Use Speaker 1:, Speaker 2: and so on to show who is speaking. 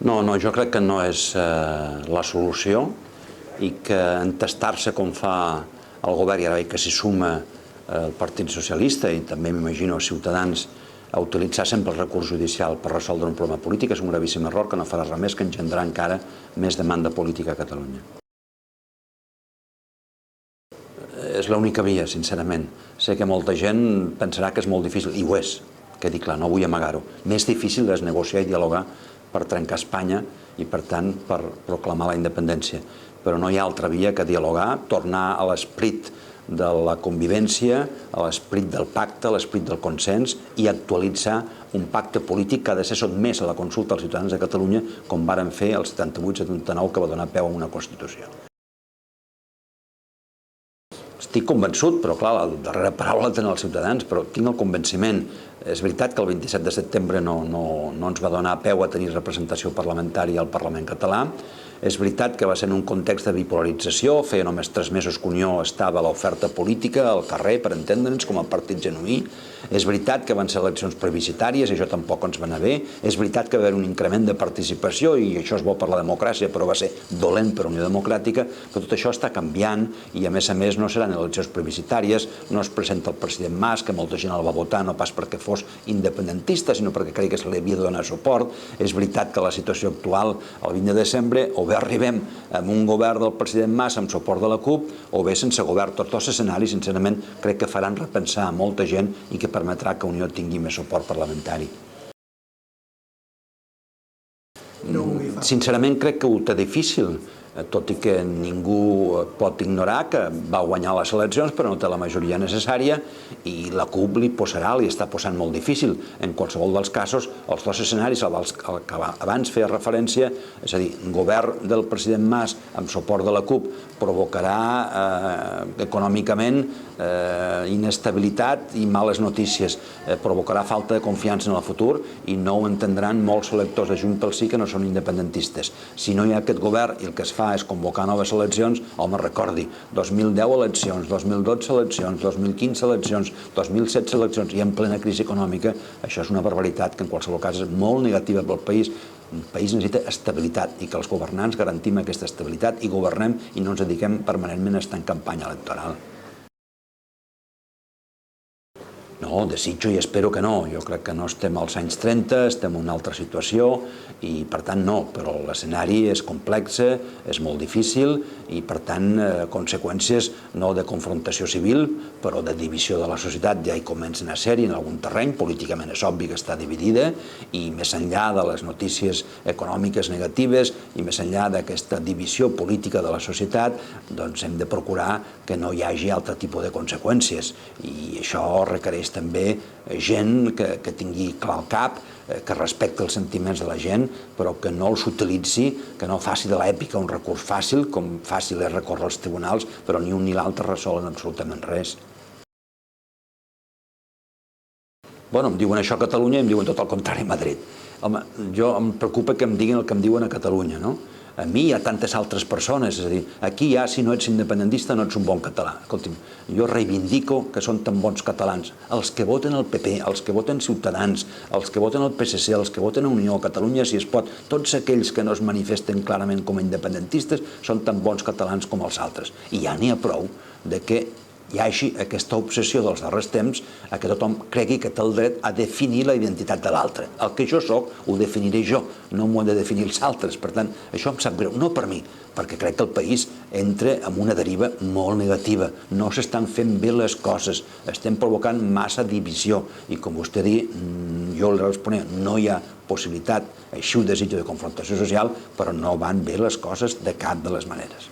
Speaker 1: No, jo crec que no és la solució i que entestar-se com fa el govern, i ara veig que s'hi suma el Partit Socialista i també m'imagino els Ciutadans, a utilitzar sempre el recurs judicial per resoldre un problema polític és un gravíssim error que no farà res més que engendrar encara més demanda política a Catalunya. És l'única via, sincerament. Sé que molta gent pensarà que és molt difícil, i ho és, quedi clar, no vull amagar-ho. Més difícil és negociar i dialogar per trencar Espanya i, per tant, per proclamar la independència. Però no hi ha altra via que dialogar, tornar a l'esperit de la convivència, a l'esperit del pacte, a l'esperit del consens i actualitzar un pacte polític que ha de ser sotmès a la consulta als ciutadans de Catalunya com varen fer el 78-79 que va donar peu a una Constitució. Estic convençut, però clar, la darrera paraula la tenen els ciutadans, però tinc el convenciment. És veritat que el 27 de setembre no ens va donar peu a tenir representació parlamentària al Parlament català. És veritat que va ser en un context de bipolarització, feia només 3 mesos que Unió estava a l'oferta política, al carrer, per entendre'ns, com a partit genuí. És veritat que van ser eleccions plebiscitàries i això tampoc ens va anar bé. És veritat que va haver un increment de participació i això és bo per la democràcia, però va ser dolent per Unió Democràtica. Però tot això està canviant i, a més, no seran eleccions plebiscitàries, no es presenta el president Mas, que molta gent el va votar no pas perquè fos independentista, sinó perquè creia que se li havia de donar suport. És veritat que la situació actual, el 20 de desembre, o bé arribem amb un govern del president Mas amb suport de la CUP, o bé sense govern. Tots els escenaris, sincerament, crec que faran repensar a molta gent i que permetrà que Unió tingui més suport parlamentari. Sincerament, crec que ho té difícil, tot i que ningú pot ignorar que va guanyar les eleccions però no té la majoria necessària i la CUP li està posant molt difícil. En qualsevol dels casos, els dos escenaris al que abans feia referència, és a dir, govern del president Mas amb suport de la CUP provocarà econòmicament inestabilitat i males notícies, provocarà falta de confiança en el futur i no ho entendran molts electors de Junts pel Sí que no són independentistes. Si no hi ha aquest govern i el que es fa és convocar noves eleccions, home, recordi, 2010 eleccions, 2012 eleccions, 2015 eleccions, 2016 eleccions i en plena crisi econòmica, això és una barbaritat que en qualsevol cas és molt negativa pel país. El país necessita estabilitat i que els governants garantim aquesta estabilitat i governem i no ens dediquem permanentment a estar en campanya electoral. No, desitjo i espero que no. Jo crec que no estem als anys 30, estem en una altra situació i, per tant, no. Però l'escenari és complex, és molt difícil i, per tant, conseqüències no de confrontació civil, però de divisió de la societat ja hi comencen a ser-hi en algun terreny. Políticament és obvi que està dividida i, més enllà de les notícies econòmiques negatives i més enllà d'aquesta divisió política de la societat, doncs hem de procurar que no hi hagi altre tipus de conseqüències i això requereix també gent que tingui clar el cap, que respecti els sentiments de la gent, però que no els utilitzi, que no faci de l'èpica un recurs fàcil, com fàcil és recórrer als tribunals, però ni un ni l'altre resolen absolutament res. Bueno, em diuen això a Catalunya i em diuen tot el contrari a Madrid. Home, jo em preocupa que em diguin el que em diuen a Catalunya, no? A mi hi ha tantes altres persones, és a dir, aquí ja si no ets independentista no ets un bon català. Escolti'm, jo reivindico que són tan bons catalans. Els que voten el PP, els que voten Ciutadans, els que voten el PSC, els que voten Unió, Catalunya si es pot, tots aquells que no es manifesten clarament com a independentistes són tan bons catalans com els altres. I ja n'hi ha prou de que hi hagi aquesta obsessió dels darrers temps a que tothom cregui que té el dret a definir la identitat de l'altre. El que jo soc ho definiré jo, no m'ho han de definir els altres. Per tant, això em sap greu, no per mi, perquè crec que el país entra en una deriva molt negativa. No s'estan fent bé les coses, estem provocant massa divisió i, com vostè diu, jo li responia, no hi ha possibilitat, així ho desitjo, de confrontació social, però no van bé les coses de cap de les maneres.